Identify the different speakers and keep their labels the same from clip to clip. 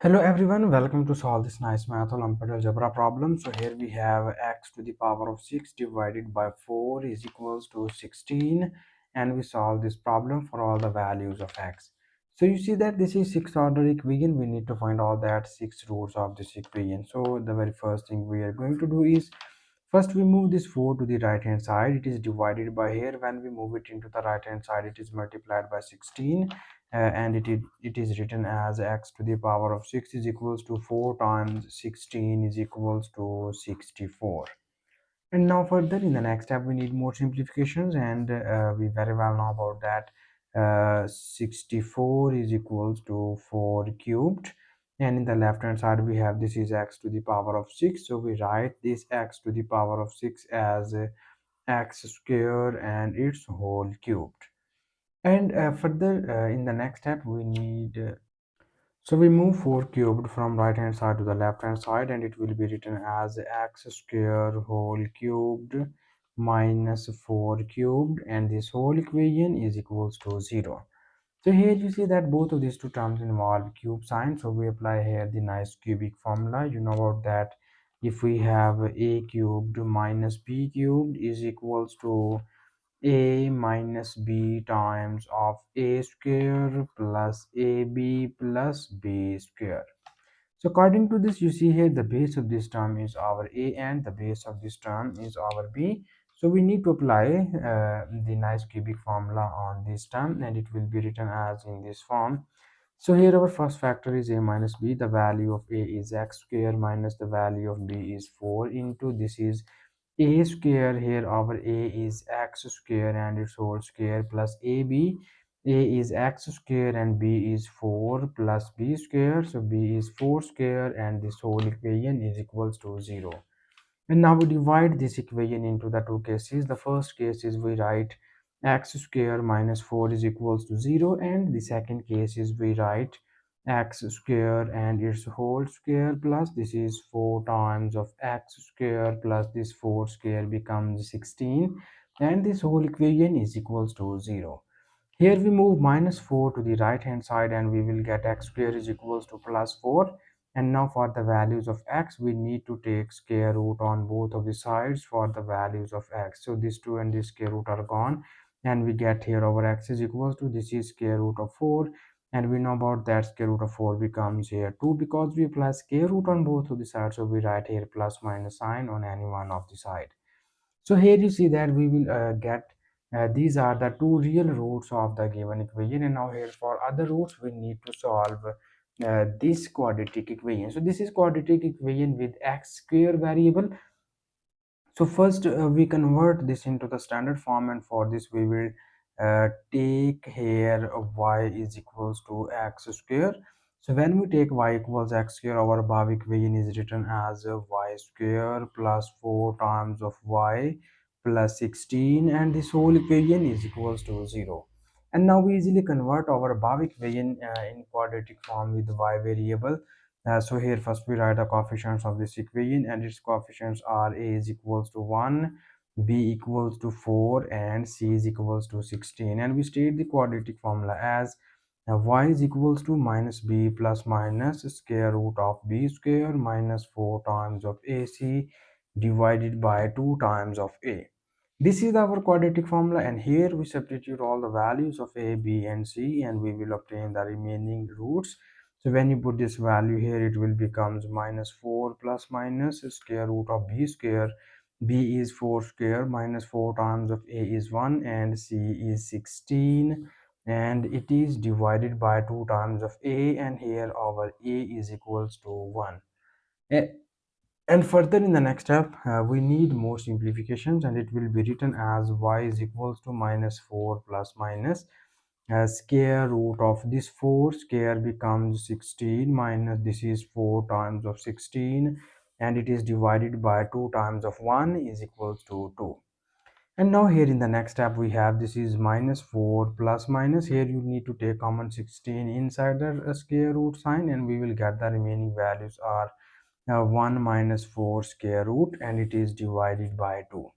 Speaker 1: Hello everyone, welcome to solve this nice math Olympiad algebra problem. So here we have x to the power of 6 divided by 4 is equals to 16, and we solve this problem for all the values of x. So you see that this is sixth order equation. We need to find all that six roots of this equation. So the very first thing we are going to do is first we move this 4 to the right hand side. It is divided by here. When we move it into the right hand side, it is multiplied by 16, and it is written as x to the power of 6 is equals to 4 times 16 is equals to 64. And now further in the next step we need more simplifications, and we very well know about that. 64 is equals to 4 cubed, and in the left hand side we have this is x to the power of 6, so we write this x to the power of 6 as x square and its whole cubed. And further in the next step we need so we move 4 cubed from right hand side to the left hand side, and it will be written as x square whole cubed minus 4 cubed, and this whole equation is equals to 0. So here you see that both of these two terms involve cube sign, so we apply here the nice cubic formula. You know about that. If we have a cubed minus b cubed is equals to a minus b times of a square plus ab plus b square. So according to this, you see here the base of this term is our a and the base of this term is our b. So we need to apply the nice cubic formula on this term, and it will be written as in this form. So here our first factor is a minus b. The value of a is x square minus the value of b is 4 into this is a square. Here our a is x square and its whole square plus ab. A is x square and b is 4 plus b square, so b is 4 square, and this whole equation is equals to 0. And now we divide this equation into the two cases. The first case is we write x square minus 4 is equals to 0, and the second case is we write x square and its whole square plus this is 4 times of x square plus this 4 square becomes 16, and this whole equation is equals to 0. Here we move minus 4 to the right hand side, and we will get x square is equals to plus 4. And now for the values of x, we need to take square root on both of the sides for the values of x. So this 2 and this square root are gone, and we get here over x is equals to this is square root of 4, and we know about that square root of 4 becomes here 2 because we apply square root on both of the sides. So we write here plus minus sign on any one of the side. So here you see that we will get these are the two real roots of the given equation, and now here for other roots we need to solve this quadratic equation. So this is quadratic equation with x square variable. So first we convert this into the standard form, and for this we will take here y is equals to x square. So when we take y equals x square, our above equation is written as y square plus 4 times of y plus 16, and this whole equation is equals to 0. And now we easily convert our above equation in quadratic form with y variable. So here first we write the coefficients of this equation, and its coefficients are a is equals to 1, b equals to 4, and c is equals to 16. And we state the quadratic formula as y is equals to minus b plus minus square root of b square minus 4 times of ac divided by 2 times of a. This is our quadratic formula, and here we substitute all the values of a, b, and c, and we will obtain the remaining roots. So when you put this value here, it will becomes minus 4 plus minus square root of b square. B is 4 square minus 4 times of a is 1, and c is 16, and it is divided by 2 times of a, and here our a is equals to 1. And further in the next step we need more simplifications, and it will be written as y is equals to minus 4 plus minus square root of this 4 square becomes 16 minus this is 4 times of 16, and it is divided by 2 times of 1 is equals to 2. And now here in the next step we have this is minus 4 plus minus, here you need to take common 16 inside the square root sign, and we will get the remaining values are 1 minus 4 square root, and it is divided by 2.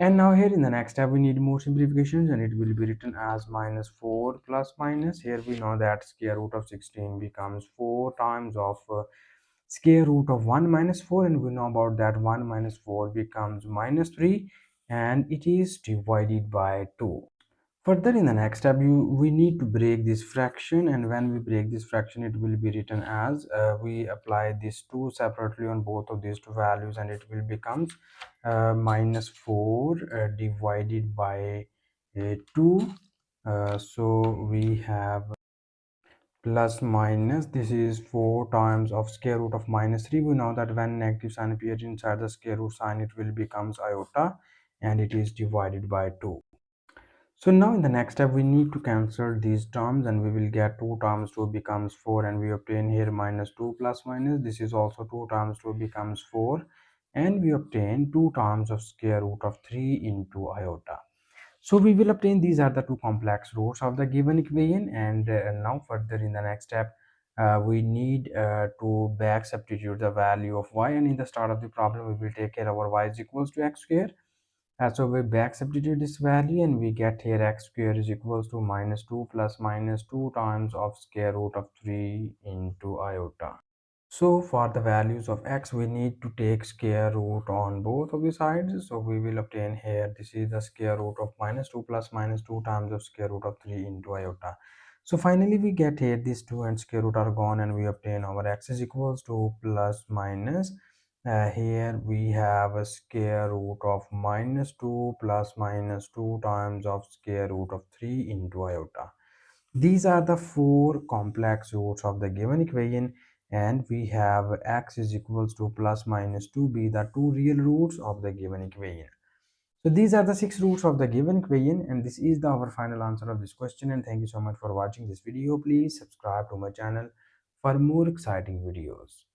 Speaker 1: And now here in the next step we need more simplifications, and it will be written as minus 4 plus minus. Here we know that square root of 16 becomes 4 times of square root of 1 minus 4, and we know about that 1 minus 4 becomes minus 3, and it is divided by 2. Further, in the next step, we need to break this fraction, and when we break this fraction, it will be written as we apply these two separately on both of these two values, and it will becomes minus 4 divided by 2. So we have plus minus, this is 4 times of square root of minus 3. We know that when negative sign appears inside the square root sign, it will becomes iota, and it is divided by 2. So now in the next step we need to cancel these terms, and we will get 2 times 2 becomes 4, and we obtain here minus 2 plus minus, this is also 2 times 2 becomes 4, and we obtain 2 times of square root of 3 into iota. So we will obtain these are the two complex roots of the given equation, and now further in the next step we need to back substitute the value of y, and in the start of the problem we will take care of our y is equals to x square. So we back substitute this value, and we get here x square is equals to minus 2 plus minus 2 times of square root of 3 into iota. So for the values of x, we need to take square root on both of the sides. So we will obtain here, this is the square root of minus 2 plus minus 2 times of square root of 3 into iota. So finally we get here these 2 and square root are gone, and we obtain our x is equals to plus minus. Here we have a square root of minus 2 plus minus 2 times of square root of 3 into iota. These are the four complex roots of the given equation, and we have x is equals to plus minus 2 be the two real roots of the given equation. So these are the six roots of the given equation, and this is our final answer of this question. And thank you so much for watching this video. Please subscribe to my channel for more exciting videos.